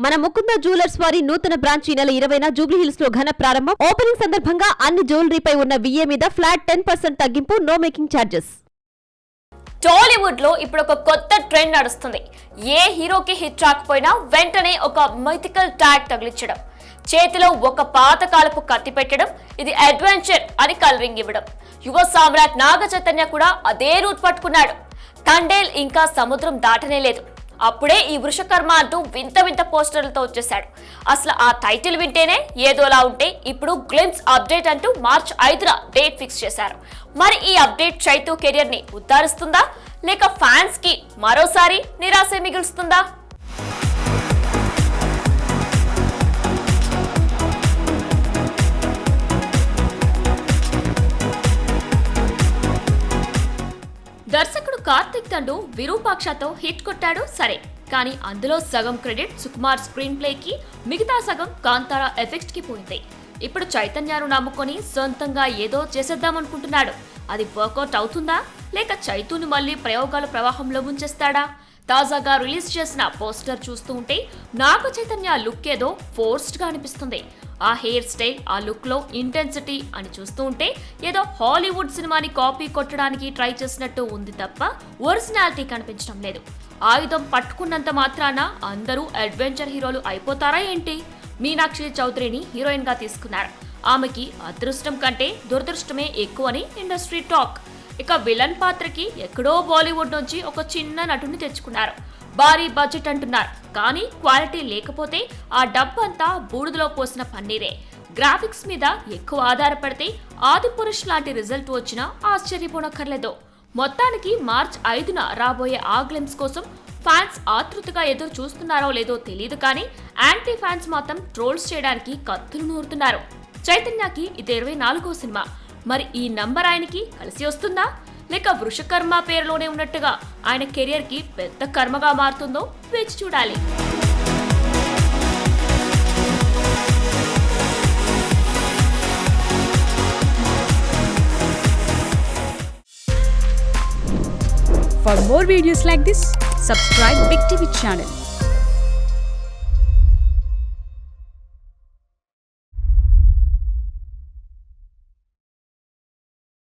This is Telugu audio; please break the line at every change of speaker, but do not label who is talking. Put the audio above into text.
మన ముకుంద జ్యువెలర్స్ వారి నూతన బ్రాంచ్ ఈ నెల 20న జూబ్లీ హిల్స్ లో ఘన ప్రారంభం. ఓపెనింగ్ సందర్భంగా అన్ని జ్యువెలరీపై ఉన్న VA మీద ఫ్లాట్ 10% తగ్గింపు, నో మేకింగ్ ఛార్జెస్.
టాలీవుడ్ లో ఇప్పుడు ఒక కొత్త ట్రెండ్ నడుస్తుంది. ఏ హీరోకి హిట్ రాకపోయినా వెంటనే ఒక మైథికల్ ట్యాగ్ తగిలించడం, చేతిలో ఒక పాతకాలపు కత్తి పెట్టడం, ఇది అడ్వెంచర్ అని కలరింగ్ ఇవ్వడం. యువ సామ్రాట్ నాగ చైతన్య కూడా అదే రూట్ పట్టుకున్నాడు. తండేల్ ఇంకా సముద్రం దాటనే లేదు, అప్పుడే ఈ వృషకర్మ అంటూ వింత వింత పోస్టర్లతో వచ్చేశాడు. అసలు ఆ టైటిల్ వింటేనే ఏదోలా ఉంటే ఇప్పుడు గ్లిమ్స్ అప్డేట్ అంటూ మార్చి 5న డేట్ ఫిక్స్ చేశారు. మరి ఈ అప్డేట్ చైతు కెరియర్ ని ఉద్ధరిస్తుందా, లేక ఫ్యాన్స్ కి మరోసారి నిరాశ మిగులుస్తుందా? దర్శకుడు కార్తిక్ తండు విరూపాక్షతో హిట్ కొట్టాడు సరే, కానీ అందులో సగం క్రెడిట్ సుకుమార్ స్క్రీన్ ప్లేకి, మిగతా సగం కాంతారా ఎఫెక్ట్స్ కి పోయింది. ఇప్పుడు చైతన్యను నమ్ముకొని సొంతంగా ఏదో చేసేద్దామనుకుంటున్నాడు. అది వర్కౌట్ అవుతుందా, లేక చైతూని మళ్లీ ప్రయోగాల ప్రవాహంలో ముంచేస్తాడా? తాజాగా రిలీజ్ చేసిన పోస్టర్ చూస్తూ ఉంటే నాగ చైతన్య లుక్ ఏదో ఫోర్స్డ్ గా అనిపిస్తుంది. ఆ హెయిర్ స్టైల్, ఆ లుక్ లో ఇంటెన్సిటీ అని చూస్తూ ఉంటే ఏదో హాలీవుడ్ సినిమాని కాపీ కొట్టడానికి ట్రై చేసినట్టు ఉంది తప్ప ఒరిజినాలిటీ కనిపించడం లేదు. ఆయుధం పట్టుకున్నంత మాత్రాన అందరూ అడ్వెంచర్ హీరోలు అయిపోతారా ఏంటి? మీనాక్షి చౌదరిని హీరోయిన్ గా తీసుకున్నారు. ఆమెకి అదృష్టం కంటే దురదృష్టమే ఎక్కువని ఇండస్ట్రీ టాక్. ఇక విలన్ పాత్రకి ఎక్కడో బాలీవుడ్ నుంచి ఒక చిన్న నటుని తెచ్చుకున్నారు. భారీ బడ్జెట్ అంటున్నారు, కానీ క్వాలిటీ లేకపోతే ఆ డబ్బంతా బూడిదలో పోసిన పన్నీరే. గ్రాఫిక్స్ మీద ఎక్కువ ఆధారపడితే ఆదిపురుష్ లాంటి రిజల్ట్ వచ్చినా ఆశ్చర్యపోనక్కర్లేదు. మొత్తానికి మార్చి 5న రాబోయే ఆ గ్లిమ్స్ కోసం ఫ్యాన్స్ ఆతృతగా ఎదురు చూస్తున్నారో లేదో తెలియదు, కానీ యాంటీ ఫ్యాన్స్ మాత్రం ట్రోల్స్ చేయడానికి కత్తులు నూరుతున్నారు. చైతన్యకి ఇది 24వ సినిమా. మరి ఈ నంబర్ ఆయనకి కలిసి వస్తుందా, లేక వృషకర్మ పేరులోనే ఉన్నట్టుగా ఆయన కెరియర్ కి పెద్ద కర్మగా మారుతుందో వేచి చూడాలి.
For more videos like this, subscribe Big TV channel.